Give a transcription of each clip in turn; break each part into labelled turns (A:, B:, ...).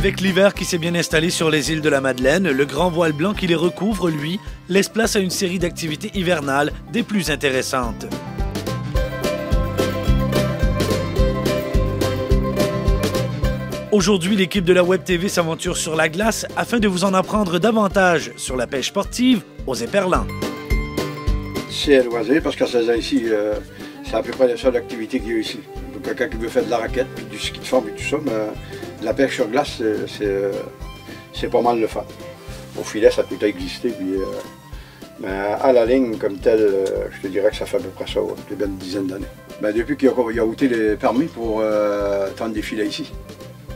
A: Avec l'hiver qui s'est bien installé sur les îles de la Madeleine, le grand voile blanc qui les recouvre, lui, laisse place à une série d'activités hivernales des plus intéressantes. Aujourd'hui, l'équipe de la Web TV s'aventure sur la glace afin de vous en apprendre davantage sur la pêche sportive aux éperlans.
B: C'est un loisir parce qu'à 16 ans ici, c'est à peu près la seule activité qu'il y a ici. Donc, quelqu'un qui veut faire de la raquette, puis du ski de fond, puis tout ça, mais la pêche sur glace, c'est pas mal le fun. Au filet, ça peut exister, puis, mais à la ligne comme telle, je te dirais que ça fait à peu près ça, depuis une dizaine d'années. Ben, depuis qu'il a ôté les permis pour tendre des filets ici.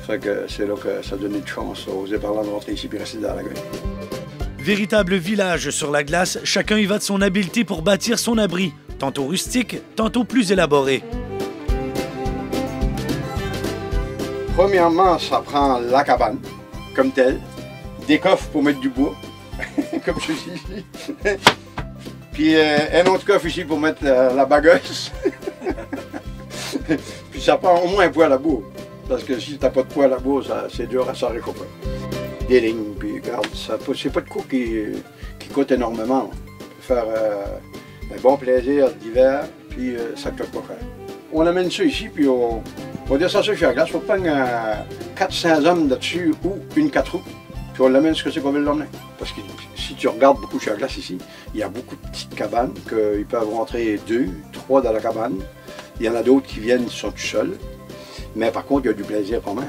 B: C'est là que ça donnait de chance aux éperlans de rentrer ici et rester dans la gueule.
A: Véritable village sur la glace, chacun y va de son habileté pour bâtir son abri, tantôt rustique, tantôt plus élaboré.
B: Premièrement, ça prend la cabane, comme telle, des coffres pour mettre du bois, comme ceci ici, puis un autre coffre ici pour mettre la bagueuse. Puis ça prend au moins un poêle à bois. Parce que si tu n'as pas de poêle à bois, c'est dur à s'en réchauffer. Des lignes, puis regarde, c'est pas de coût qui coûte énormément. On peut faire un bon plaisir d'hiver, puis ça ne coûte pas cher. On amène ça ici, puis on descend ça sur la glace. On prend 400 hommes là-dessus ou une 4 roues, puis on l'amène ce que c'est qu'on veut l'emmener. Parce que si tu regardes beaucoup sur la glace ici, il y a beaucoup de petites cabanes, qu'ils peuvent rentrer 2, 3 dans la cabane. Il y en a d'autres qui viennent, ils sont tout seuls. Mais par contre, il y a du plaisir quand même.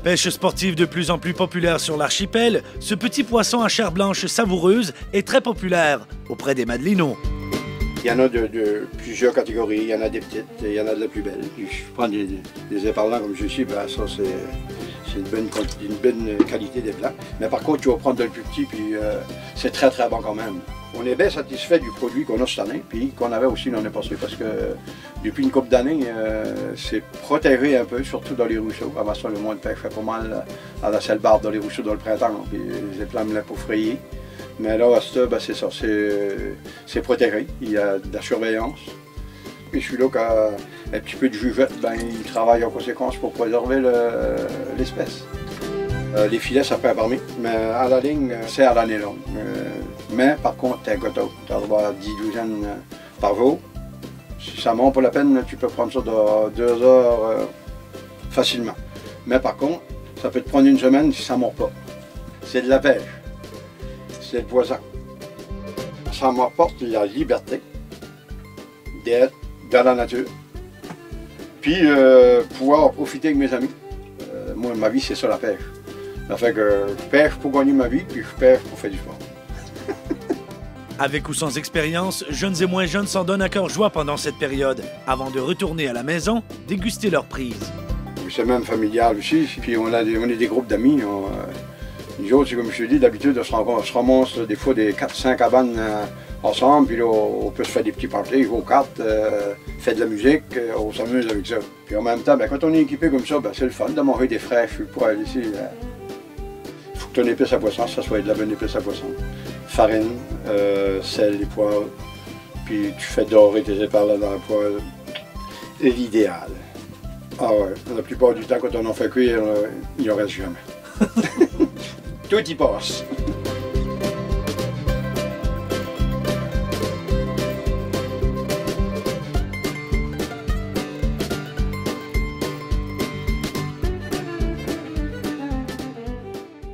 A: Pêche sportive de plus en plus populaire sur l'archipel, ce petit poisson à chair blanche savoureuse est très populaire auprès des Madelinots.
B: Il y en a de plusieurs catégories, il y en a des petites, il y en a de la plus belle. Puis je prends des éperlans comme ceci, ben ça c'est une bonne qualité des blancs. Mais par contre, tu vas prendre de le plus petit, puis c'est très très bon quand même. On est bien satisfait du produit qu'on a cette année, puis qu'on avait aussi l'année passée, parce que depuis une couple d'années, c'est protégé un peu, surtout dans les ruisseaux. Avant ça, le moins de pêche fait pas mal à la selle-barbe dans les ruisseaux dans le printemps, puis les éperlans me l'ont pas frayé. Mais là, à ce ben, c'est ça, c'est protégé, il y a de la surveillance. Et celui-là qui a un petit peu de juvette, ben, il travaille en conséquence pour préserver l'espèce. Les filets, ça peut un permis, mais à la ligne, c'est à l'année longue. Mais par contre, t'es un gâteau. Tu vas avoir 10 douzaines par jour. Si ça monte pas la peine, tu peux prendre ça dans 2 heures facilement. Mais par contre, ça peut te prendre une semaine si ça ne mord pas. C'est de la pêche. C'est le poisson. Ça m'apporte la liberté d'être dans la nature. Puis pouvoir profiter avec mes amis. Moi, ma vie, c'est ça la pêche. Ça fait que je pêche pour gagner ma vie, puis je pêche pour faire du sport.
A: Avec ou sans expérience, jeunes et moins jeunes s'en donnent à cœur joie pendant cette période, avant de retourner à la maison, déguster leur prise.
B: C'est même familial aussi, puis on est des groupes d'amis. Nous autres, c'est comme je te dis, d'habitude, on se ramasse des fois des 400 cabanes ensemble, puis là, on peut se faire des petits parties, jouer aux cartes, faire de la musique, on s'amuse avec ça. Puis en même temps, ben, quand on est équipé comme ça, ben, c'est le fun de manger des fraîches pour aller ici. Il faut que ton épice à poisson, ça soit de la bonne épice à poisson. Farine, sel et poivre, puis tu fais dorer tes éperlans dans la poêle. C'est l'idéal. Ah ouais, la plupart du temps, quand on en fait cuire, il en reste jamais. Tout y passe.